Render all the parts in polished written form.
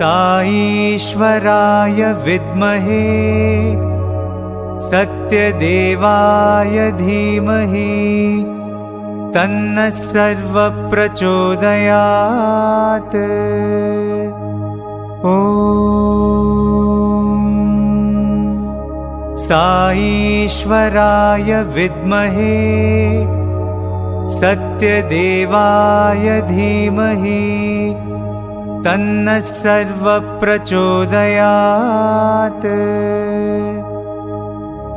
साईश्वराय विद्महे सत्यदेवाय धीमहि तन्नः सर्वः प्रचोदयात्। ॐ साईश्वराय विद्महे सत्यदेवाय धीमहि तन्नः सर्वः प्रचोदयात्।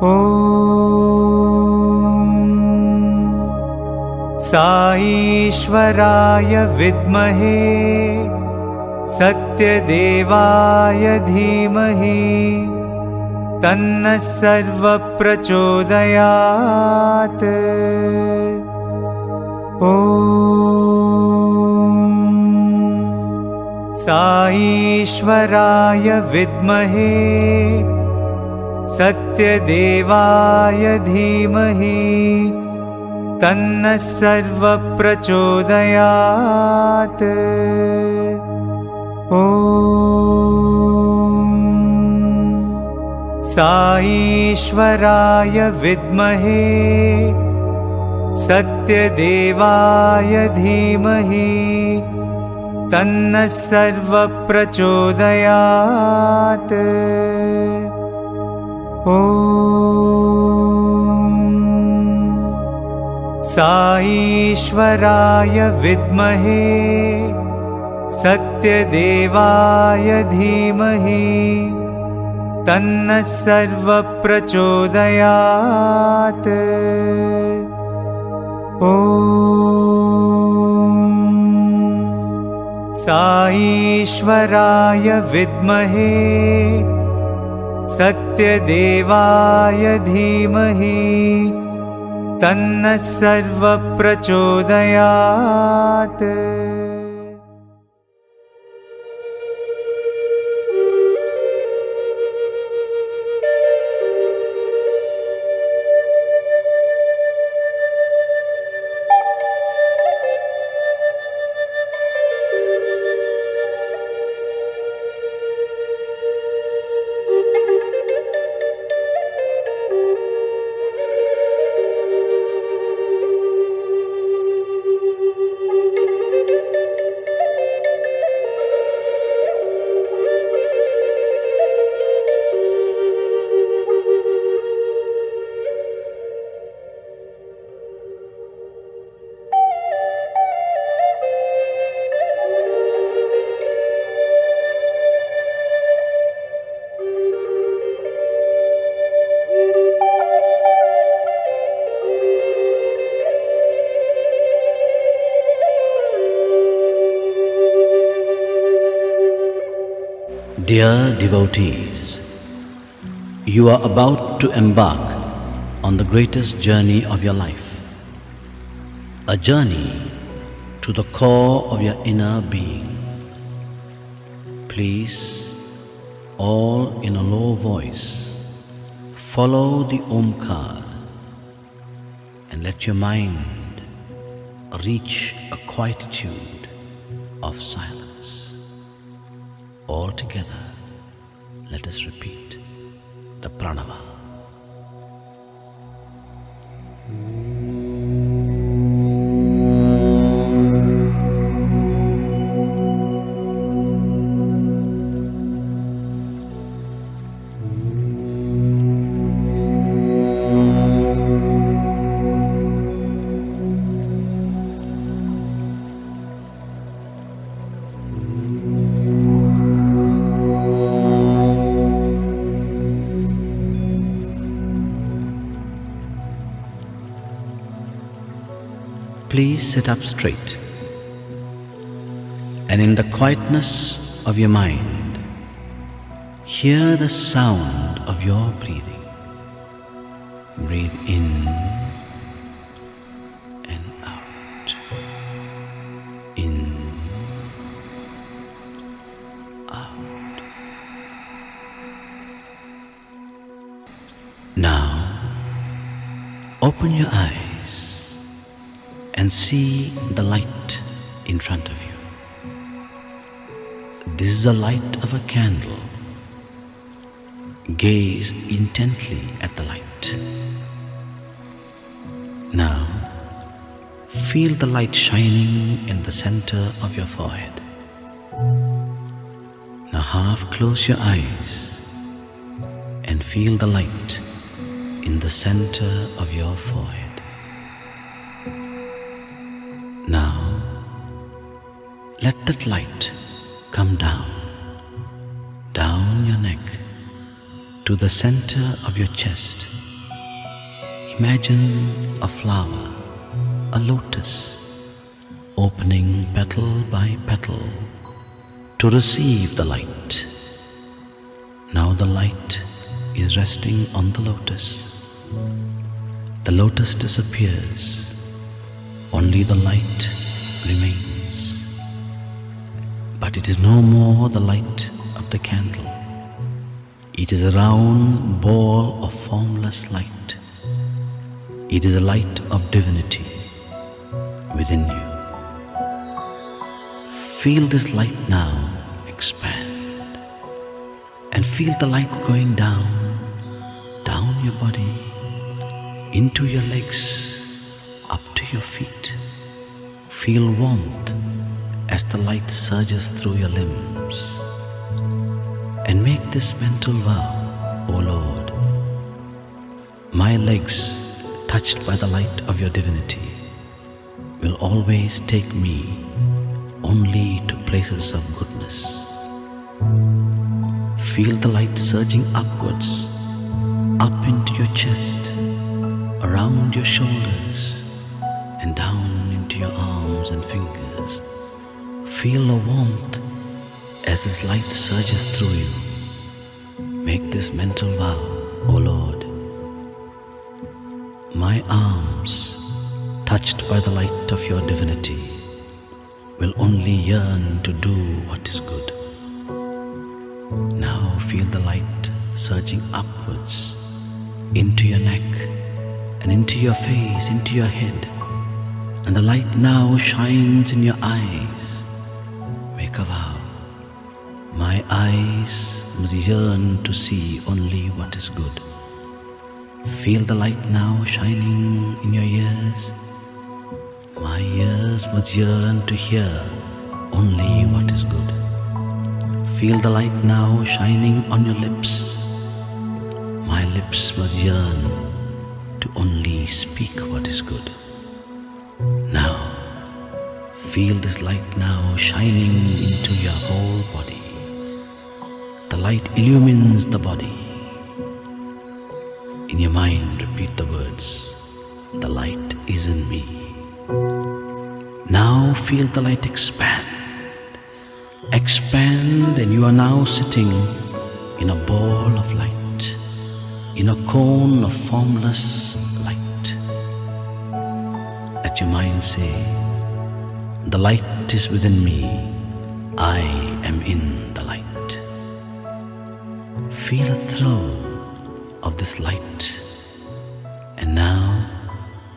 ॐ साईश्वराय विद्महे सत्यदेवाय धीमहि तन्नः सर्वः प्रचोदयात्। ॐ साईश्वराय विद्महे सत्यदेवाय धीमहि तन्नः सर्वः प्रचोदयात्। ॐ साईश्वराय विद्महे सत्यदेवाय धीमहि तन्नः सर्वः प्रचोदयात्। ॐ साईश्वराय विद्महे सत्यदेवाय धीमहि तन्नः सर्वः प्रचोदयात्। ॐ साईश्वराय विद्महे सत्यदेवाय धीमहि तन्नः सर्वः प्रचोदयात्। Dear devotees, you are about to embark on the greatest journey of your life, a journey to the core of your inner being. Please, all in a low voice, follow the Omkar and let your mind reach a quietude of silence. All together, let us repeat the pranava. Please sit up straight, and in the quietness of your mind, hear the sound of your breathing. Breathe in and out, in, out. Now, open your eyes and see the light in front of you. This is the light of a candle. Gaze intently at the light. Now, feel the light shining in the center of your forehead. Now half close your eyes and feel the light in the center of your forehead. Now, let that light come down your neck to the center of your chest. Imagine a flower, a lotus, opening petal by petal to receive the light. Now the light is resting on the lotus. The lotus disappears, only the light remains. But it is no more the light of the candle. It is a round ball of formless light. It is a light of divinity within you. Feel this light now expand, and feel the light going down your body, into your legs, up to your feet. Feel warmth as the light surges through your limbs. And make this mental vow, O Lord, my legs, touched by the light of your divinity, will always take me only to places of goodness. Feel the light surging upwards, up into your chest, around your shoulders, and down into your arms and fingers. Feel a warmth as this light surges through you. Make this mental vow, O Lord, my arms, touched by the light of your divinity, will only yearn to do what is good. Now feel the light surging upwards into your neck and into your face, into your head, and the light now shines in your eyes. Make a vow. My eyes must yearn to see only what is good. Feel the light now shining in your ears. My ears must yearn to hear only what is good. Feel the light now shining on your lips. My lips must yearn to only speak what is good. Now, feel this light now shining into your whole body. The light illumines the body. In your mind, repeat the words, the light is in me. Now feel the light expand. Expand, and you are now sitting in a ball of light, in a cone of formless light. Let your mind say, the light is within me. I am in the light. Feel a thrill of this light, and now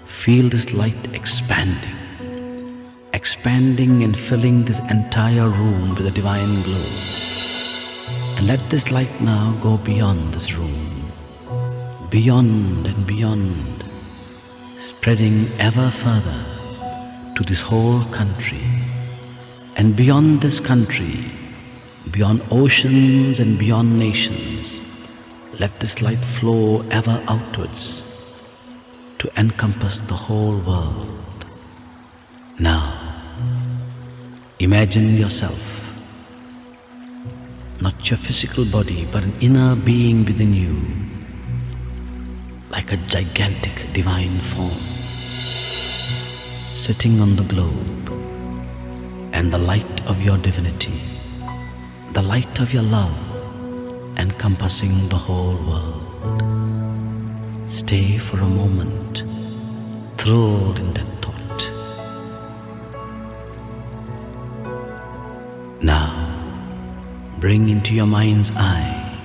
feel this light expanding and filling this entire room with a divine glow. And let this light now go beyond this room, beyond and beyond, spreading ever further to this whole country, and beyond this country, beyond oceans and beyond nations. Let this light flow ever outwards to encompass the whole world. Now, imagine yourself, not your physical body, but an inner being within you, like a gigantic divine form, sitting on the globe, and the light of your divinity, the light of your love, encompassing the whole world. Stay for a moment, thrilled in that thought. Now, bring into your mind's eye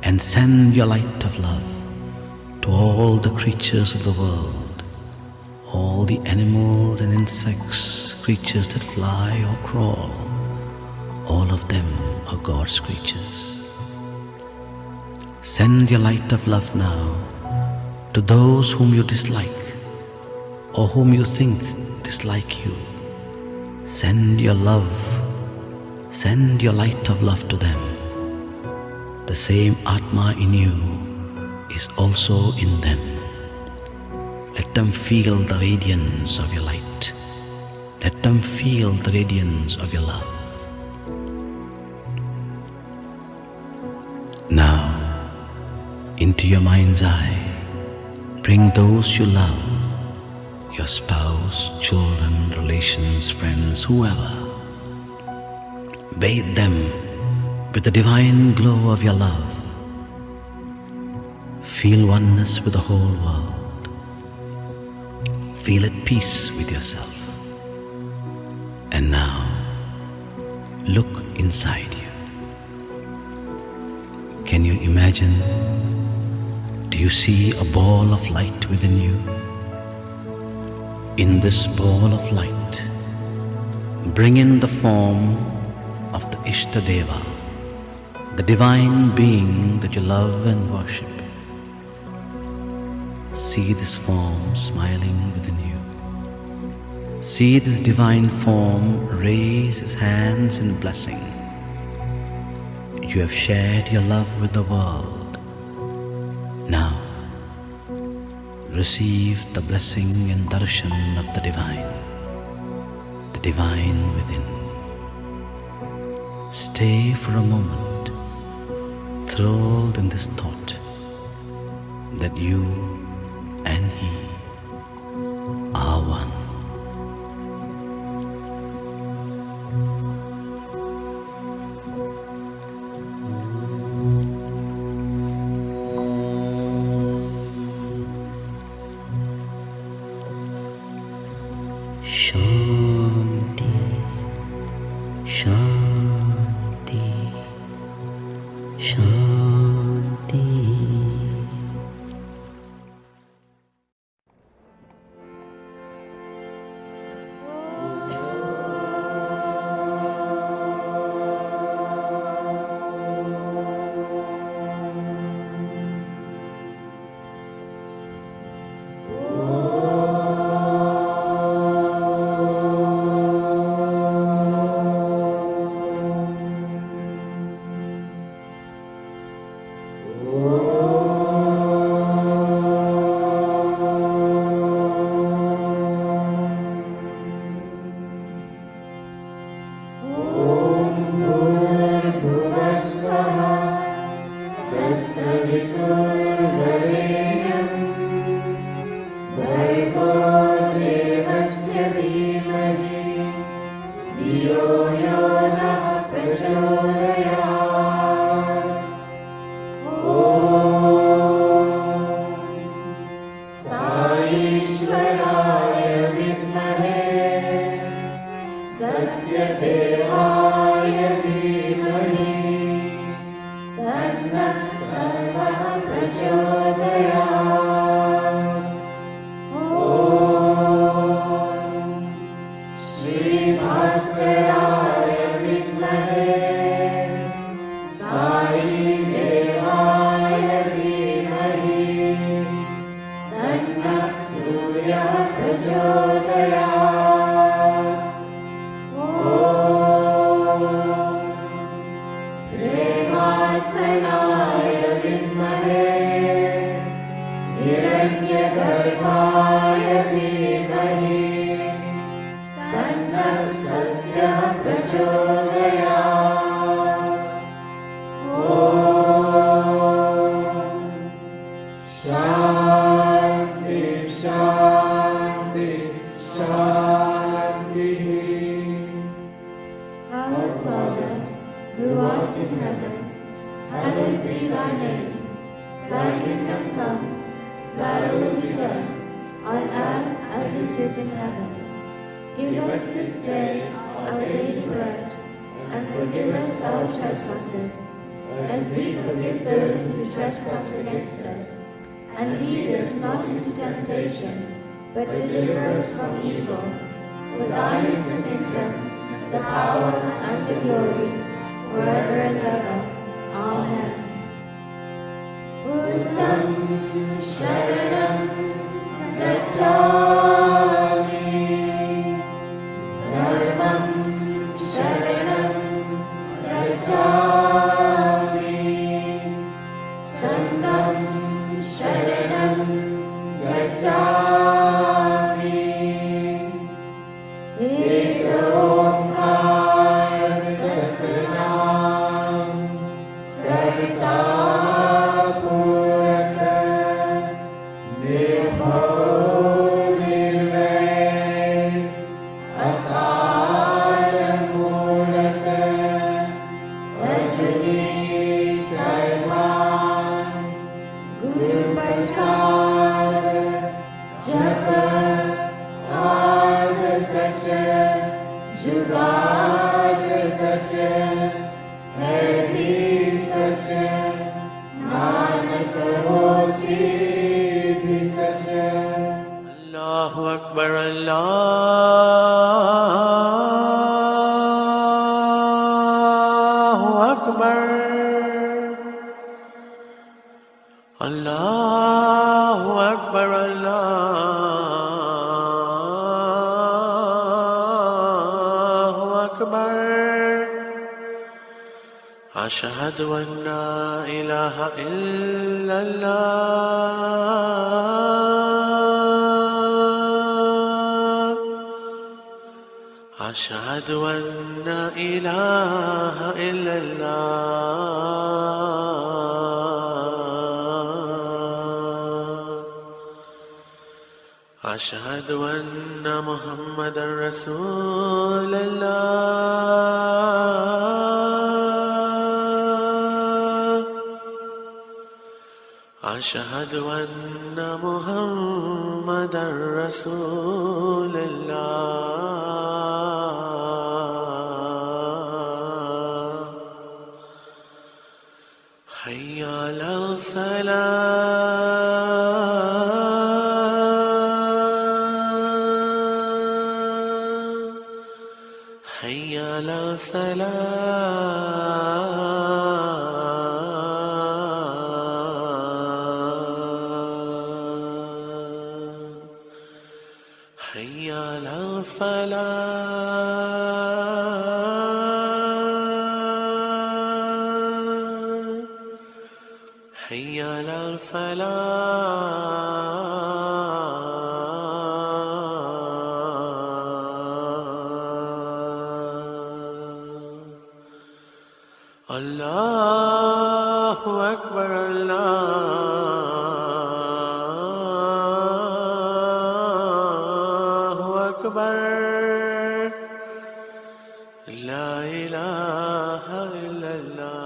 and send your light of love to all the creatures of the world, all the animals and insects, creatures that fly or crawl, all of them are God's creatures. Send your light of love now to those whom you dislike or whom you think dislike you. Send your love, send your light of love to them. The same Atma in you is also in them. Let them feel the radiance of your light. Let them feel the radiance of your love. Now, into your mind's eye, bring those you love, your spouse, children, relations, friends, whoever. Bathe them with the divine glow of your love. Feel oneness with the whole world. Feel at peace with yourself. And now, look inside you. Can you imagine? Do you see a ball of light within you? In this ball of light, bring in the form of the Ishtadeva, the divine being that you love and worship. See this form smiling within you. See this divine form raise his hands in blessing. You have shared your love with the world. Now, receive the blessing and darshan of the divine within. Stay for a moment, thrilled in this thought that you and he are one. Shanti, Shanti, Shanti. But deliver us from evil. For thine is the kingdom, the power, and the glory, forever and ever. Amen. Buddham Sharanam Gacchami, Dharmam Sharanam Gacchami, Sangham Sharanam Gacchami. Ek Omkar Satnam Karta Puraka Nirbhav Nirvair Akala Muraka Ajuni Sarvan Guru Prasad Japa Adha Sacha Jugad Sacha है भी सच, नानक होसी भी सच। अल्लाहु अकबर, अल्लाहु अकबर, अल्लाहु अकबर, अल्लाहु अकबर। अशहदु अन्ना इलाहा इल्लल्लाह, अशहदु अन्ना इलाहा इल्लल्लाह, अशहदु अन्ना मुहम्मदर रसूलल्लाह, अशहदु अन्ना मुहम्मदर रसूलल्लाह। हय्या अला सलाह, हय्या अला सलाह, हय्या अला फलाह, हय्या अला फलाह। अल्लाहु अकबर, अल्लाहु अकबर, ला इलाहा इल्लल्लाह।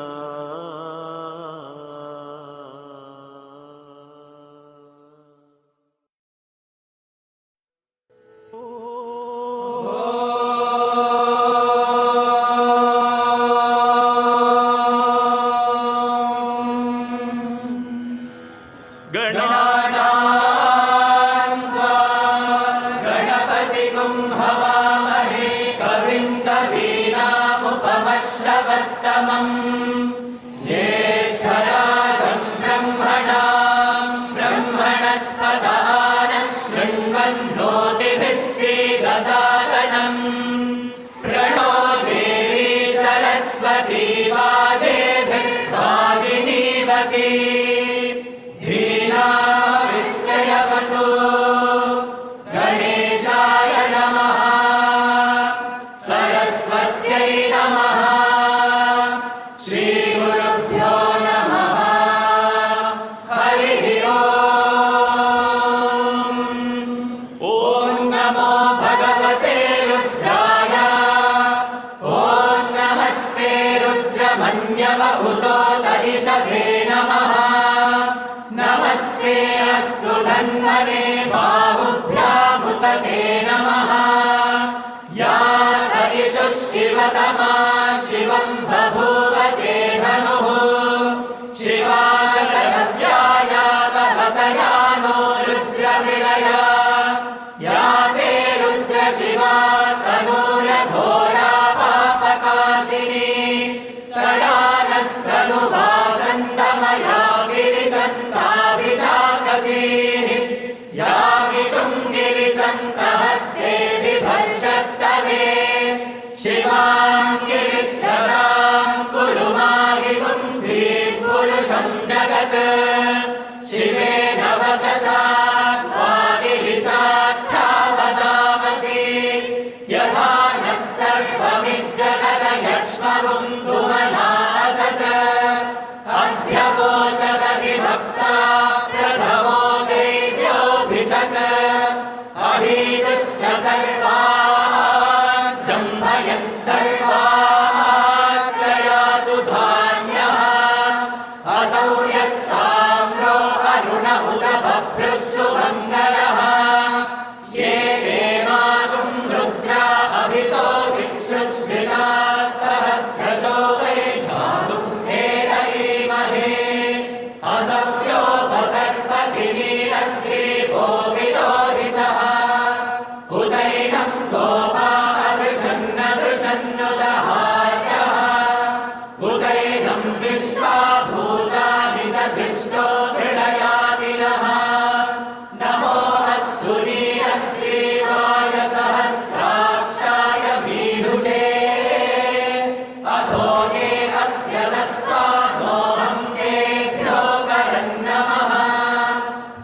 नमस्ते अस्तु धन्वने बाहुभ्यामुतते नमः। या तरिषु शिवतमा शिवं बभूवते धनुः, शिवाय शरव्याया कवतयानो रुद्रमृळया। या ते रुद्रशिवा तनूरघोरा पापकाशिनी, वाचसा वागिविशाच्छावदामसि यथा नः सर्वमिज्जगदयक्ष्मरुं सुमना असत् अध्यवोचदधिभक्ता प्रथमो देव्योऽभिषक् अभीतश्च सर्वात् जम्भयन् सर्वात् प्रयातु धान्यः असौ यस्ताम्रो अरुण उत बभ्रुः सुमङ्गलः ये देवानुं रुद्रा अभितो दिक्षुश्रिता सहस्रशो वैशालुं हेरयीमहे असव्योपसर्पतिनीरग्रीवो विलोहितः उदैनं गोपा अदृशन्नदृशन्नुदहार्यः उदैनं विश्वा भूतानि सदृष्टो मृडयातिनः नमो अस्तु नीलग्रीवाय सहस्राक्षाय मीढुषे अधो ये अस्य सत्त्वादोऽहं तेभ्यो करन्नमः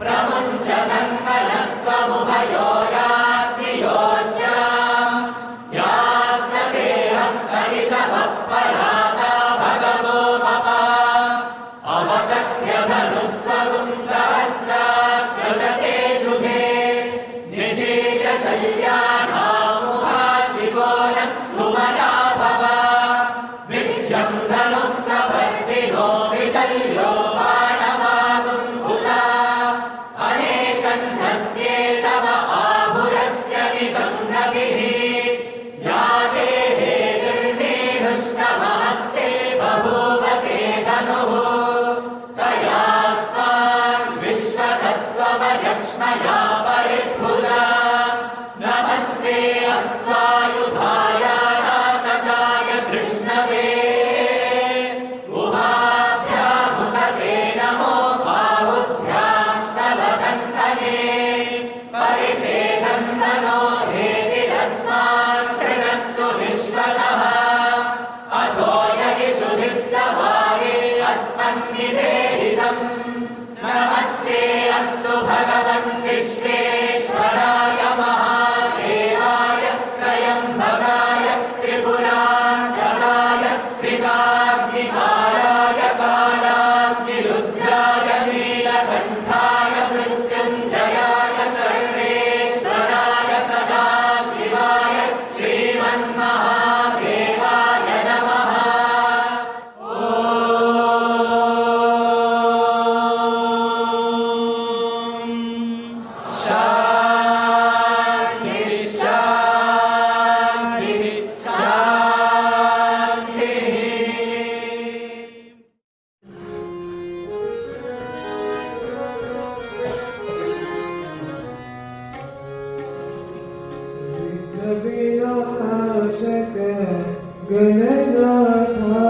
प्रमुञ्च धन्वनस्त्वमुभयोराग्नियोज्याम् याश्च देवस्तरिषभः पराता भगवो मम अवतत्य धनुस्त्वं सहस्राक्षशते शुभे निशीर्य शय्यानामुहा शिवो नः सुमना भव विद्यं धनुप्रवर्तिनो विशल्यो बाणमातुं हुता अनेशन्नस्येषव आहुरस्य निषङ्गतिः या देहे निर्मीढुष्टमहस्ते बभूवते धनुः तयास्मान् विश्वतस्त्वमयक्ष्मया परिभुजा नमस्ते अस्त्वायुधाय नातकाय कृष्णवे उभाभ्यामुदते नमो बाहुभ्यां तव धन्वने परिते धन्वनो हेतिरस्मान् कृणन्तु विश्वतः अथो ययिषुभिस्तवारिरस्मन्निधेहितम् नमस्ते अस्तु भगवन् विश्वेश्वराय महादेवाय त्रयम्बकाय त्रिपुरान्तकाय त्रिकाग्निकाराय कालाग्निरुद्राय नीलकण्ठाय मृत्युञ्जयाय सर्वेश्वराय सदाशिवाय श्रीमन्महादेवाय नमः शान्ति शान्ति विनाशक गणनाथा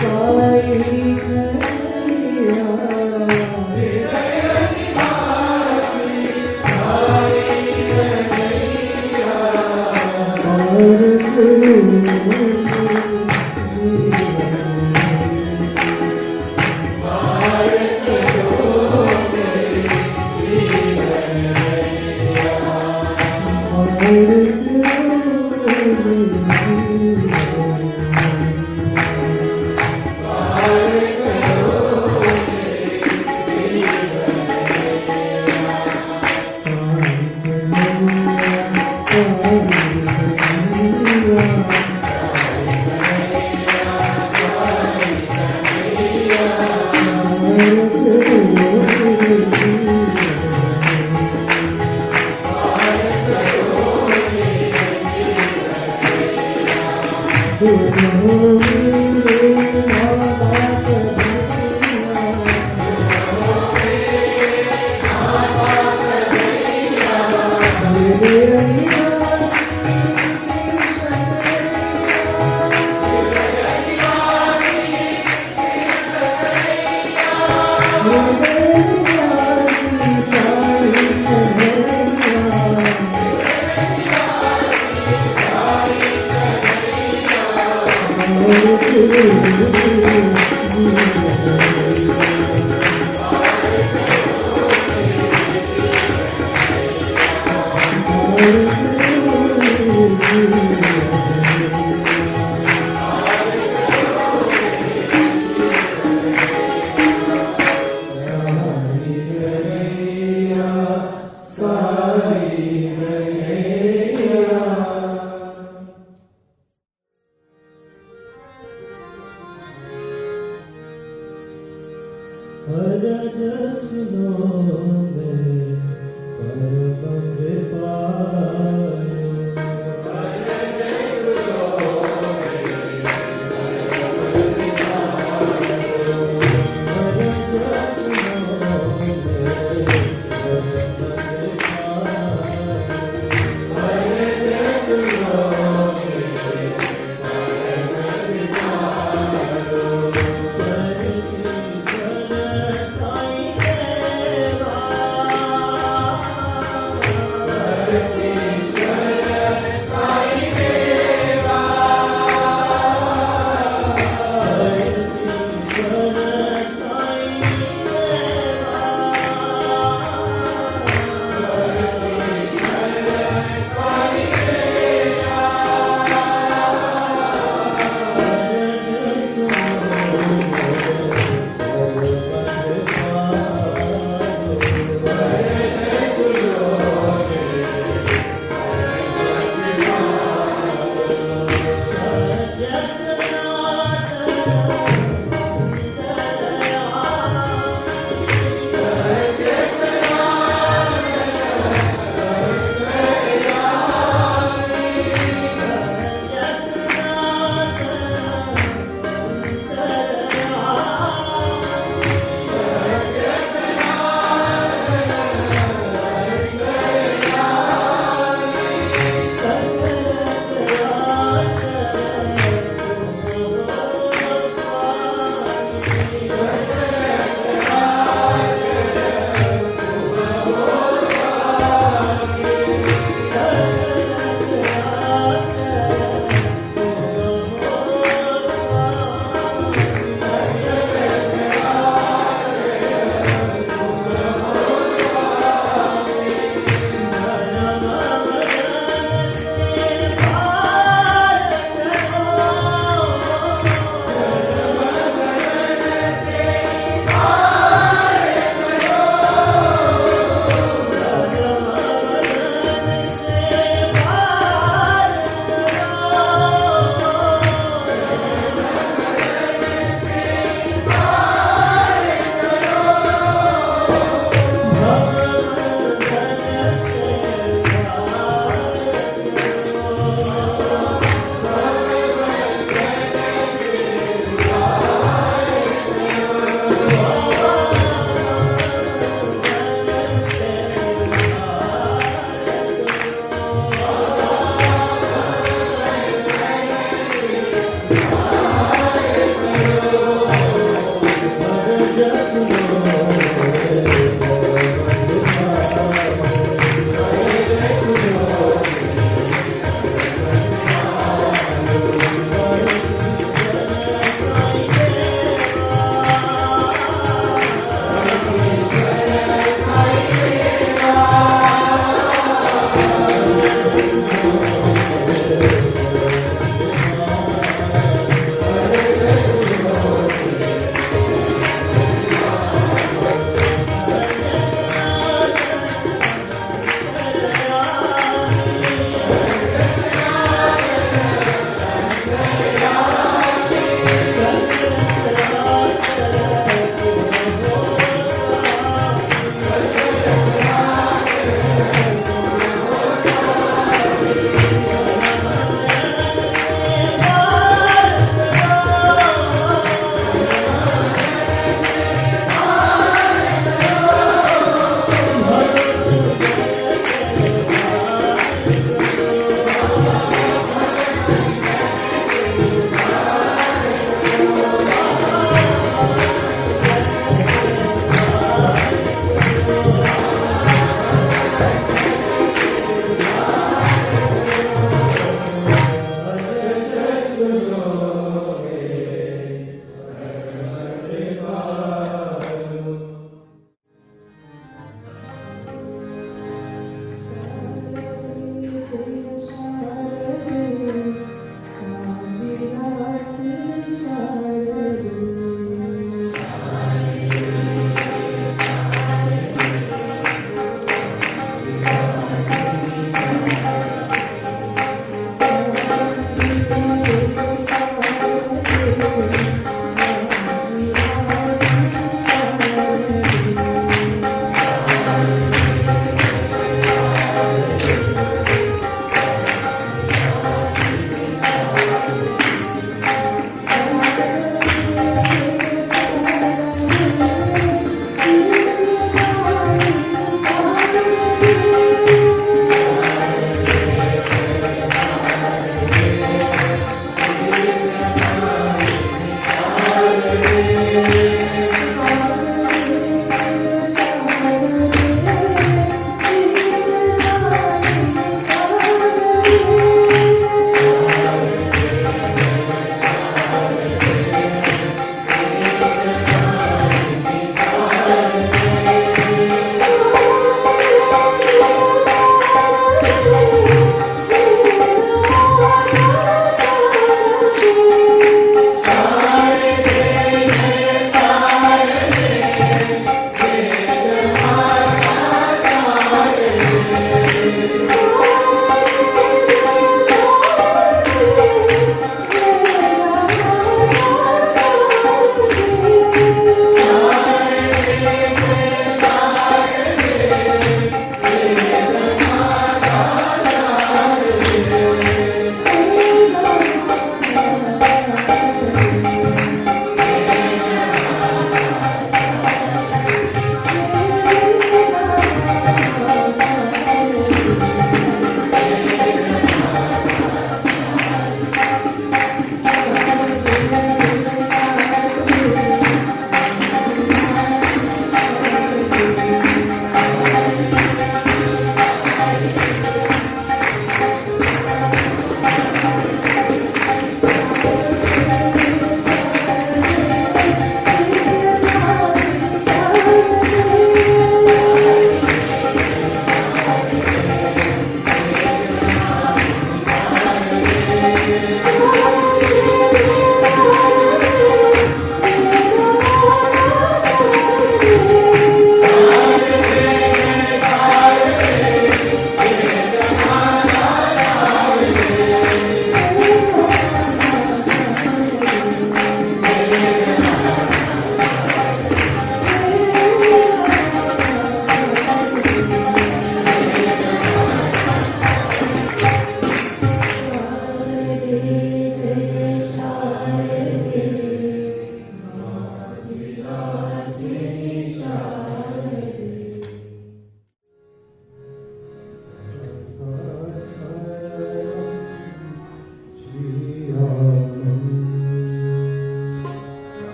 Sai Sai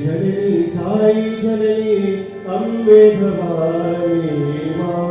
जननी साई जननी अम्बे भवानी मां।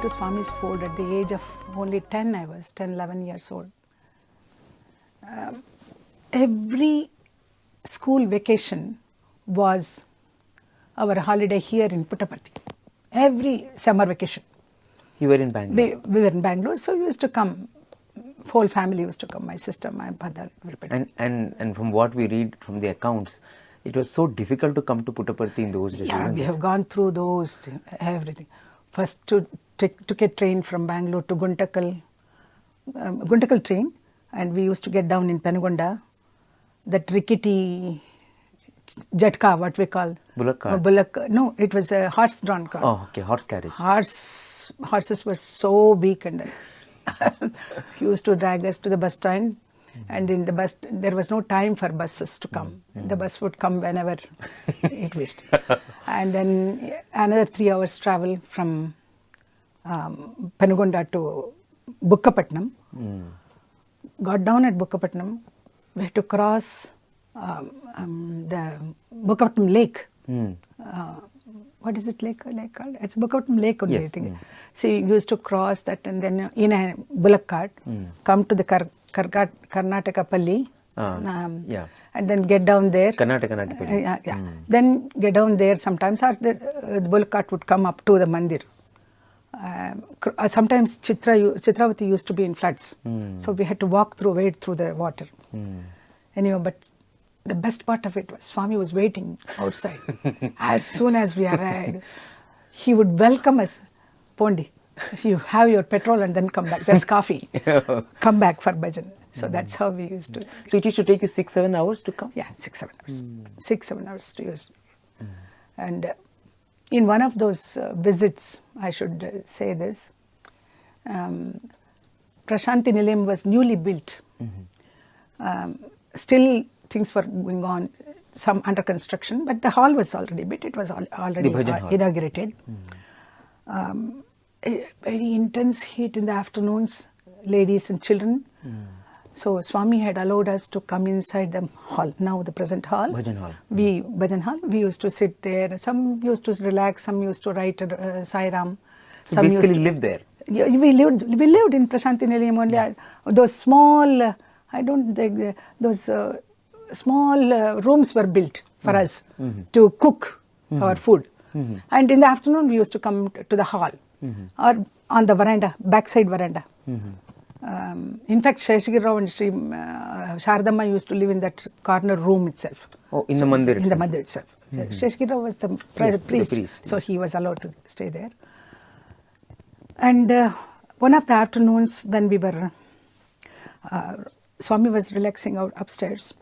into Swami's fold at the age of only 10, I was 10, 11 years old. Every school vacation was our holiday here in Puttaparthi. Every summer vacation. You were in Bangalore. We were in Bangalore, so we used to come. Whole family used to come. My sister, my brother, everybody. And from what we read from the accounts, it was so difficult to come to Puttaparthi in those days. Yeah, we have gone through those, everything. First took a train from Bangalore to Guntakal train, and we used to get down in Penugonda. That rickety jatka, what we call Bullock cart. No, it was a horse-drawn car. Oh, okay, horse carriage. Horses were so weak, and he used to drag us to the bus stand. And in the bus, there was no time for buses to come. The bus would come whenever it wished. And then another 3 hours travel from Penugonda to Bukkapatnam. Got down at Bukkapatnam. We had to cross the Bukkapatnam Lake. What is it lake called? It's Bukkapatnam Lake only, Yes. I think. So we used to cross that, and then in a bullock cart, come to the Karnataka Palli, Yeah. and then get down there. Karnataka. Then get down there sometimes, or the bullock cart would come up to the mandir. Sometimes Chitravati used to be in floods, so we had to wade through the water. Anyway, but the best part of it was Swami was waiting outside. As soon as we arrived, he would welcome us. Pondi, you have your petrol and then come back. There's coffee. Come back for bhajan. So that's how we used to. So it used to take you 6-7 hours to come? Yeah, 6-7 hours. 6-7 hours to use. And in one of those visits, I should say this, Prashanti Nilayam was newly built. Still things were going on, some under construction, but the hall was already built. It was already inaugurated. A very intense heat in the afternoons, ladies and children. So Swami had allowed us to come inside the hall, now the present hall. Bhajan hall. Bhajan hall. We used to sit there. Some used to relax. Some used to write Sai Ram. So basically lived there? Yeah, we lived in Prashanti Nilayam only. Those small, those small rooms were built for us to cook our food. And in the afternoon, we used to come to the hall or on the veranda, backside veranda. In fact, Sheshagiri Rao and Sri Sharadamma used to live in that corner room itself. Oh, in the mandir itself? In the mandir itself. Sheshagiri Rao was the priest, so he was allowed to stay there. And one of the afternoons when we were, Swami was relaxing out upstairs.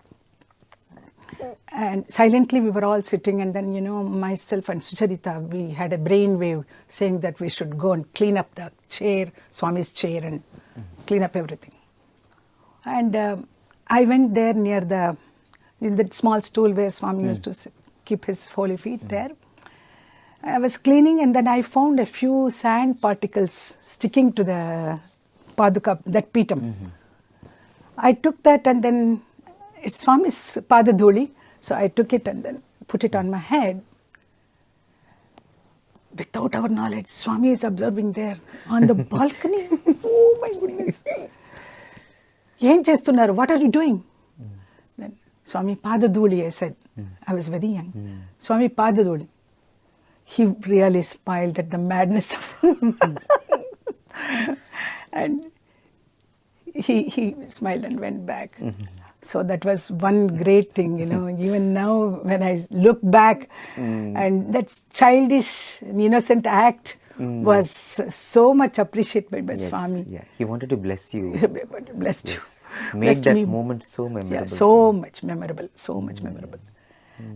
And silently we were all sitting, and then, myself and Sucharita, we had a brainwave saying that we should go and clean up the chair, Swami's chair, and clean up everything. And I went there near in the small stool where Swami used to keep his holy feet there. I was cleaning, and then I found a few sand particles sticking to the paduka, that pitam. I took that, and then it's Swami's padadhuli, so I took it and then put it on my head. Without our knowledge, Swami is observing there on the balcony. Oh my goodness. Yen chestunnaru, what are you doing? Then Swami padadhuli, I said. I was very young. Swami padadhuli. He really smiled at the madness of and he smiled and went back. So that was one great thing, even now when I look back, and that childish, innocent act was so much appreciated by Swami. Yeah, he wanted to bless you. Blessed you. Made Blessed that me. moment so memorable. Yeah, so much memorable,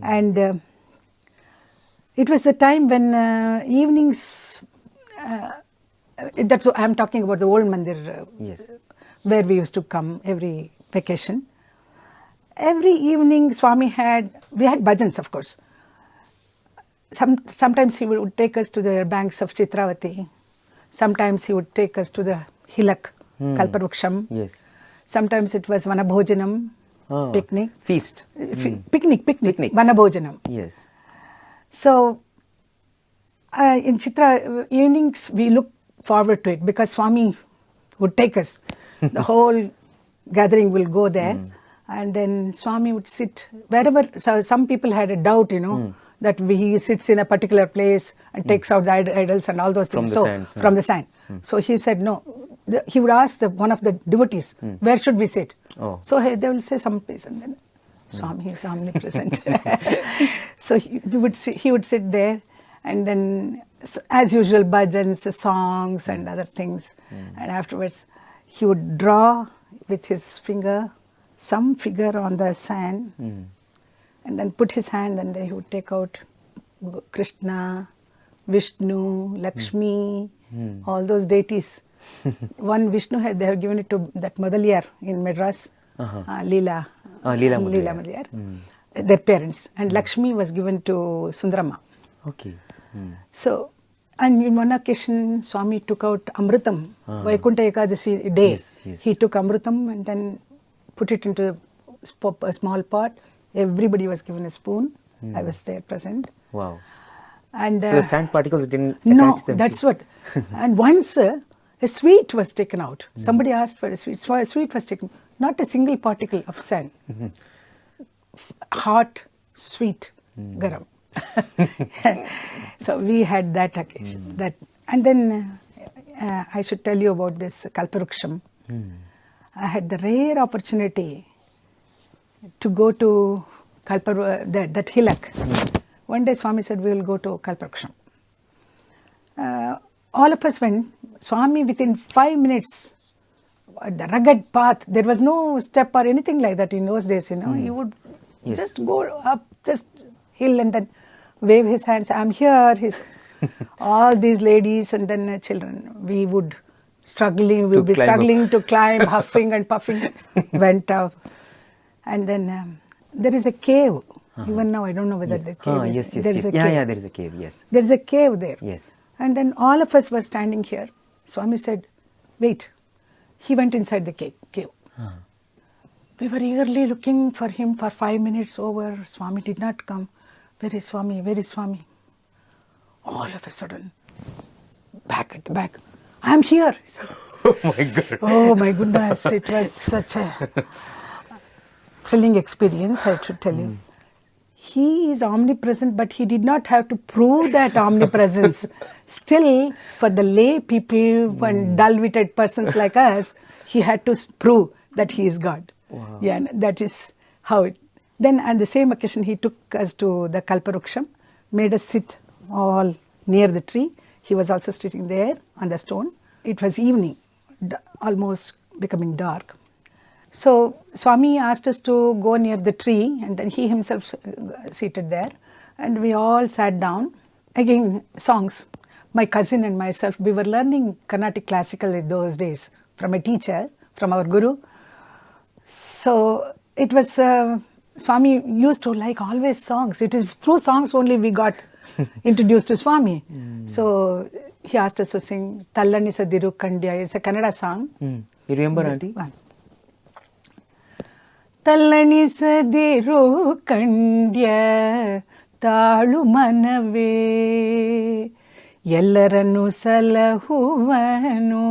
And it was the time when evenings, that's what I'm talking about, the old mandir, Yes. where we used to come every vacation. Every evening, Swami we had bhajans, of course. Sometimes he would take us to the banks of Chitravati. Sometimes he would take us to the hilak, Kalparuksham. Yes. Sometimes it was Vanabhojanam, picnic. Feast. Picnic. Vanabhojanam. Yes. So, in Chitra, evenings we look forward to it because Swami would take us. The whole gathering will go there, and then Swami would sit wherever. So some people had a doubt, that he sits in a particular place and takes out the idols and all those things. From the sand. So he said no. He would ask one of the devotees, where should we sit? Oh. So they will say some place, and then Swami is omnipresent. So he would sit there, and then as usual bhajans, songs and other things. And afterwards he would draw with his finger some figure on the sand, and then put his hand, and then he would take out Krishna, Vishnu, Lakshmi, all those deities. One Vishnu they have given it to that Madaliyar in Madras, Leela Madaliyar, their parents, and Lakshmi was given to Sundarama. Okay. So, and in one occasion, Swami took out Amritam, Vaikuntha Ekadashi day. Yes. He took Amritam and then put it into a small pot. Everybody was given a spoon. I was there present. Wow. And so the sand particles didn't no, attach them. that's what. And once a sweet was taken out. Somebody asked for a sweet. So a sweet was taken. Not a single particle of sand. Hot, sweet, garam. So we had that occasion. And then I should tell you about this Kalparuksham. I had the rare opportunity to go to that hillock. One day Swami said, we will go to Kalparuksham. All of us went. Swami, within 5 minutes, the rugged path, there was no step or anything like that in those days, He would just go up, just hill and then wave his hands, I'm here. All these ladies and then children, we would be struggling to climb, huffing and puffing, went up. And then there is a cave. Even now, I don't know whether the cave is there. There is a cave, yes. There is a cave there. Yes. And then all of us were standing here. Swami said, wait. He went inside the cave. We were eagerly looking for him for 5 minutes over. Swami did not come. Where is Swami? Where is Swami? All of a sudden, back at the back, I am here. Oh my God. Oh my goodness, it was such a thrilling experience, I should tell you. He is omnipresent, but he did not have to prove that omnipresence. Still, for the lay people and dull-witted persons like us, he had to prove that he is God. Wow. Yeah, that is how it. Then, on the same occasion, he took us to the Kalparuksham, made us sit all near the tree. He was also sitting there on the stone. It was evening, almost becoming dark. So Swami asked us to go near the tree, and then he himself seated there, and we all sat down. Again, songs. My cousin and myself, we were learning Carnatic classical in those days from a teacher, from our guru. So it was, Swami used to like always songs. It is through songs only we got introduced to Swami. So he asked us to sing Tallani Sadiru Kandya. It's a Kannada song. You remember, Auntie? ತಲ್ಲಣಿಸದಿರು ಕಂಡ್ಯ ತಾಳು ಮನವೇ ಎಲ್ಲರನ್ನು ಸಲಹುವನು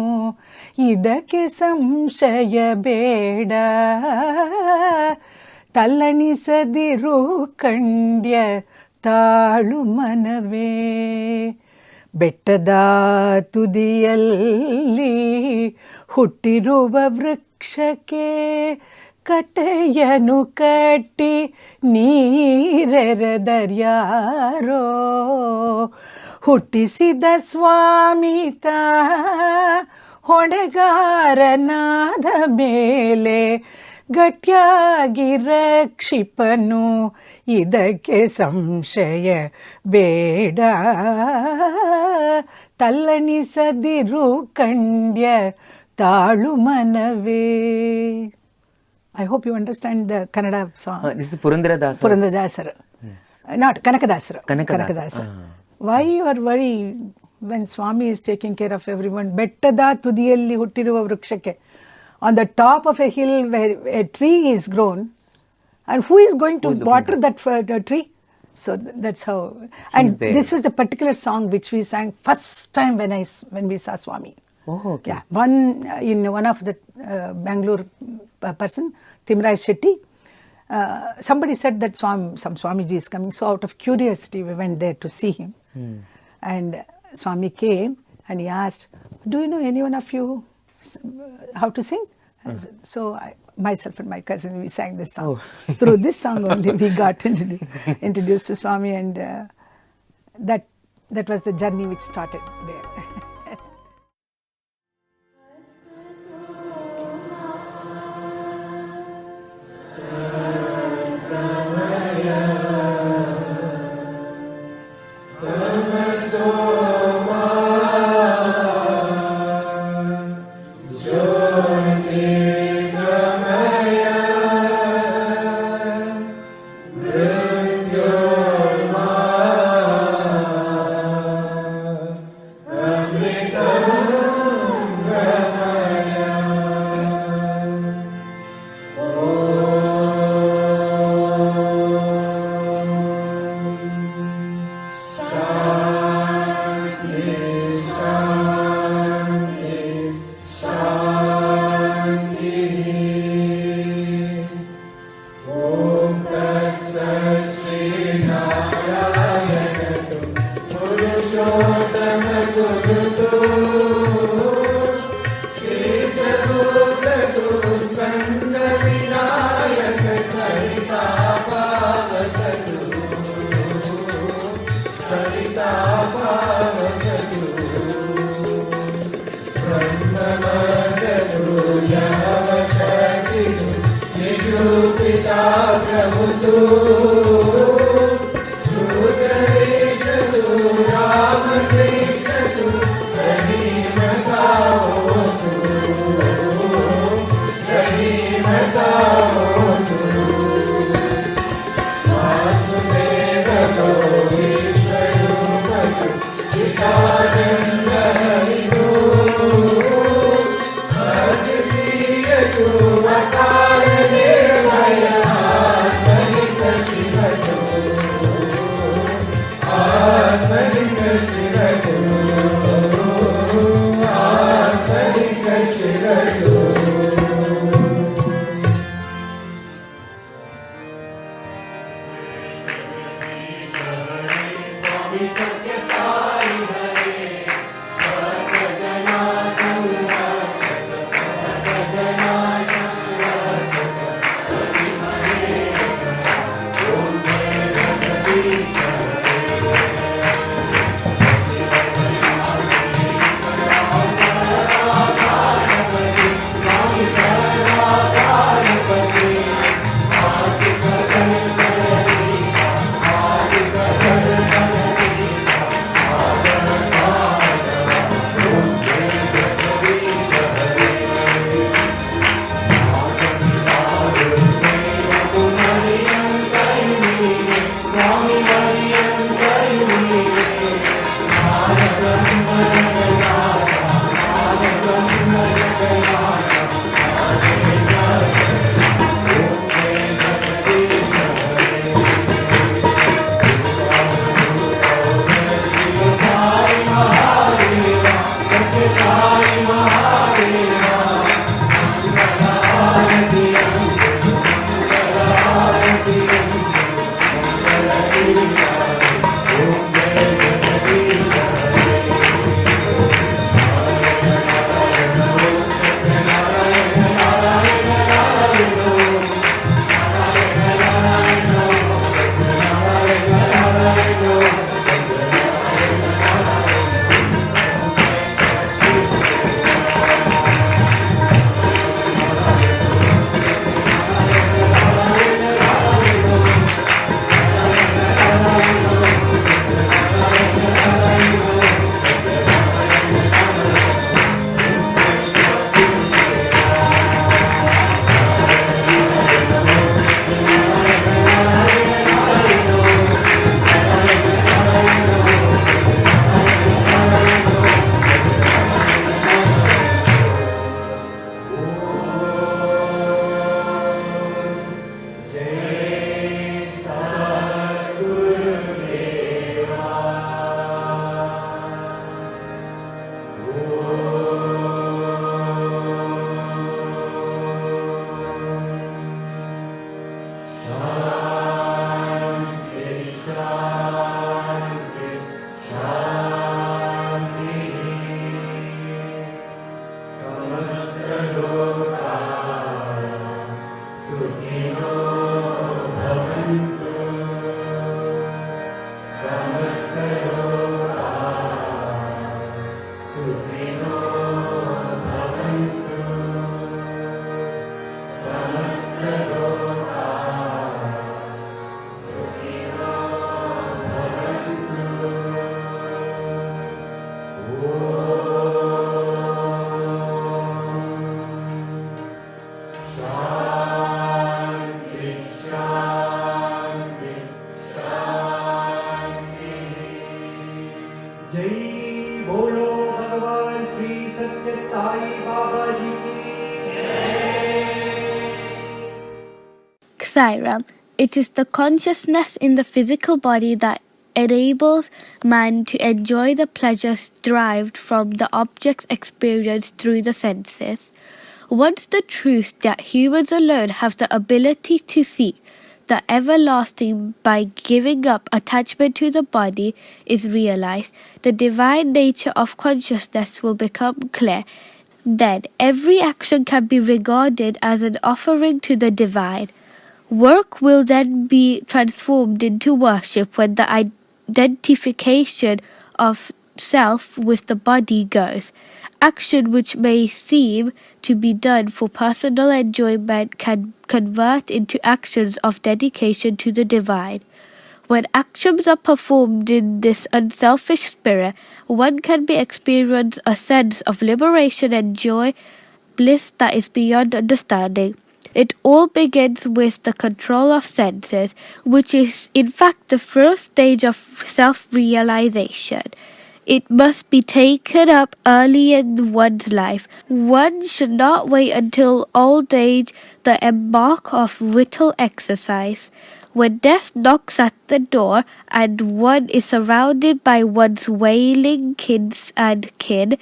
ಇದಕ್ಕೆ ಸಂಶಯ ಬೇಡ ತಲ್ಲಣಿಸದಿರು ಕಂಡ್ಯ ತಾಳು ಮನವೇ ಬೆಟ್ಟದ ತುದಿಯಲ್ಲಿ ಹುಟ್ಟಿರುವ ವೃಕ್ಷಕ್ಕೆ ಕಟ್ಟೆಯನು ಕಟ್ಟಿ ನೀರೆರೆದರ್ಯಾರೋ ಹುಟ್ಟಿಸಿದ ಸ್ವಾಮಿತ ಹೊಣೆಗಾರನಾದ ಮೇಲೆ ಗಟ್ಟಿಯಾಗಿ ರಕ್ಷಿಪನು ಇದಕ್ಕೆ ಸಂಶಯ ಬೇಡ ತಲ್ಲಣಿಸದಿರು ಕಂಡ್ಯ ತಾಳು ಮನವೇ. I hope you understand the Kannada song. This is Purandaradasa. Purandaradasara. Yes. Not Kanakadasara. Kanakadasara. Why you are worried when Swami is taking care of everyone? Bettada tudiyalli huttiruva vrukshake. On the top of a hill where a tree is grown, and who is going to water that tree? So that's how. And there. this was the particular song which we sang first time when we saw Swami. Oh, okay. Yeah, one of the Bangalore person, Timrai Shetty, somebody said that some Swamiji is coming. So out of curiosity, we went there to see him. And Swami came and he asked, "Do you know any one of you how to sing?" So myself and my cousin, we sang this song. Through this song only we got introduced to Swami, and that was the journey which started there. Sairam, it is the consciousness in the physical body that enables man to enjoy the pleasures derived from the objects experienced through the senses. Once the truth that humans alone have the ability to seek the everlasting by giving up attachment to the body is realized, the divine nature of consciousness will become clear. Then every action can be regarded as an offering to the divine. Work will then be transformed into worship when the identification of self with the body goes. Action which may seem to be done for personal enjoyment can convert into actions of dedication to the divine. When actions are performed in this unselfish spirit, one can experience a sense of liberation and joy, bliss that is beyond understanding. It all begins with the control of senses, which is in fact the first stage of self-realization. It must be taken up early in one's life. One should not wait until old age to embark of vital exercise. When death knocks at the door and one is surrounded by one's wailing kins and kin,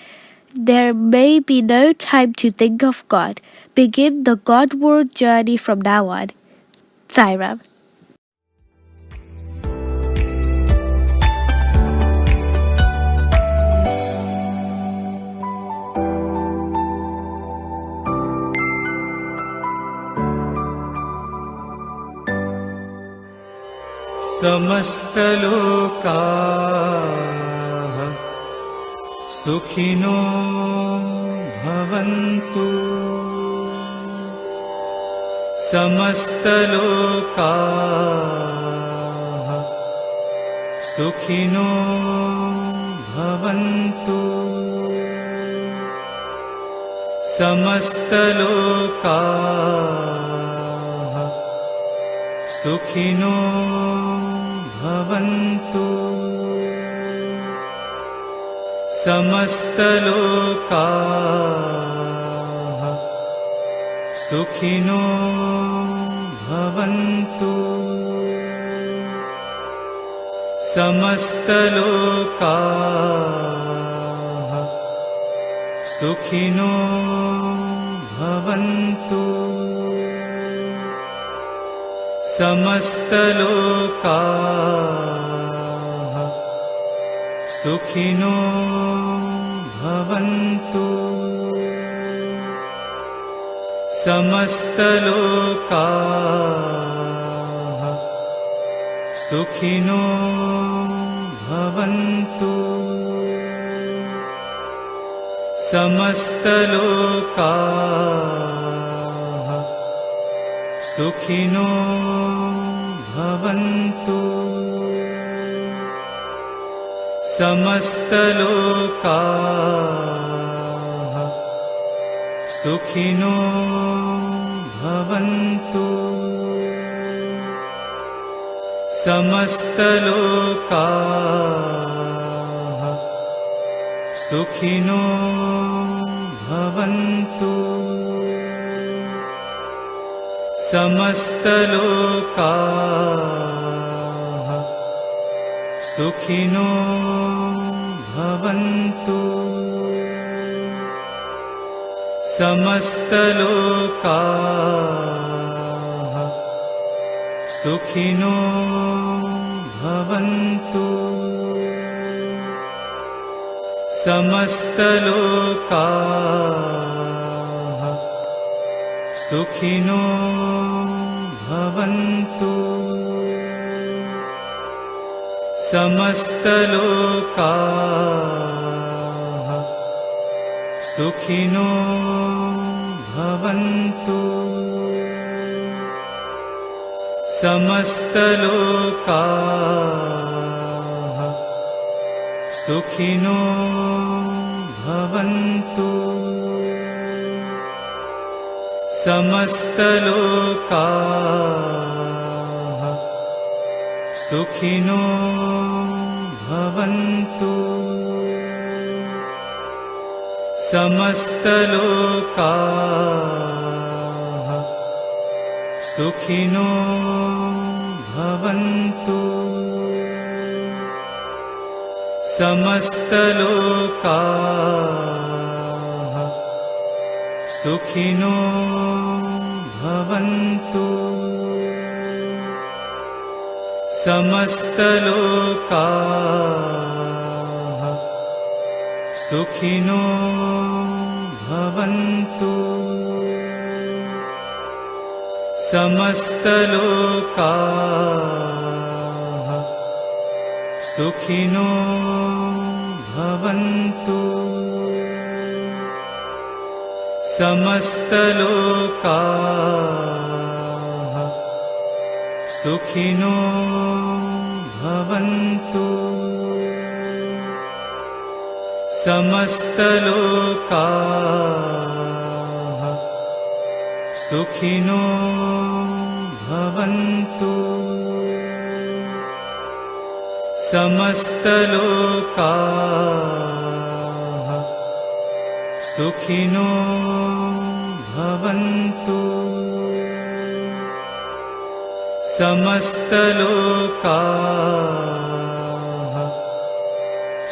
there may be no time to think of God. Begin the Godward journey from now on. Sairam. समस्तलोकाः सुखिनो भवन्तु समस्तलोकाः सुखिनो भवन्तु समस्तलोकाः सुखिनो भवन्तु समस्तलोकाः सुखिनो भवन्तु समस्तलोकाः सुखिनो भवन्तु समस्तलोकाः सुखिनो भवन्तु समस्तलोकाः सुखिनो भवन्तु समस्तलोकाः सुखिनो भवन्तु समस्तलोकाः सुखिनो भवन्तु समस्तलोकाः सुखिनो भवन्तु समस्तलोकाः सुखिनो भवन्तु समस्तलोकाः सुखिनो भवन्तु समस्तलोकाः सुखिनो भवन्तु समस्तलोकाः सुखिनो भवन्तु समस्तलोकाः सुखिनो भवन्तु समस्तलोकाः सुखिनो भवन्तु समस्तलोकाः सुखिनो भवन्तु समस्तलोकाः सुखिनो भवन्तु समस्तलोकाः सुखिनो भवन्तु समस्तलोकाः सुखिनो भवन्तु समस्तलोकाः सुखिनो भवन्तु समस्तलोकाः सुखिनो भवन्तु समस्तलोकाः सुखिनो भवन्तु समस्तलोकाः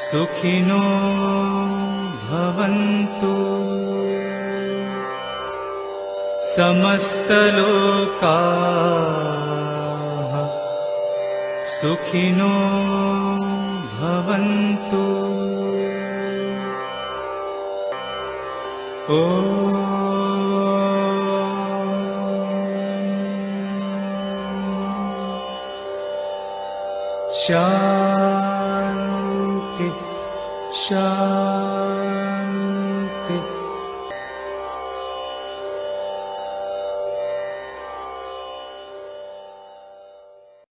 सुखिनो भवन्तु समस्तलोकाः सुखिनो भवन्तु ॐ शान्ति शान्ति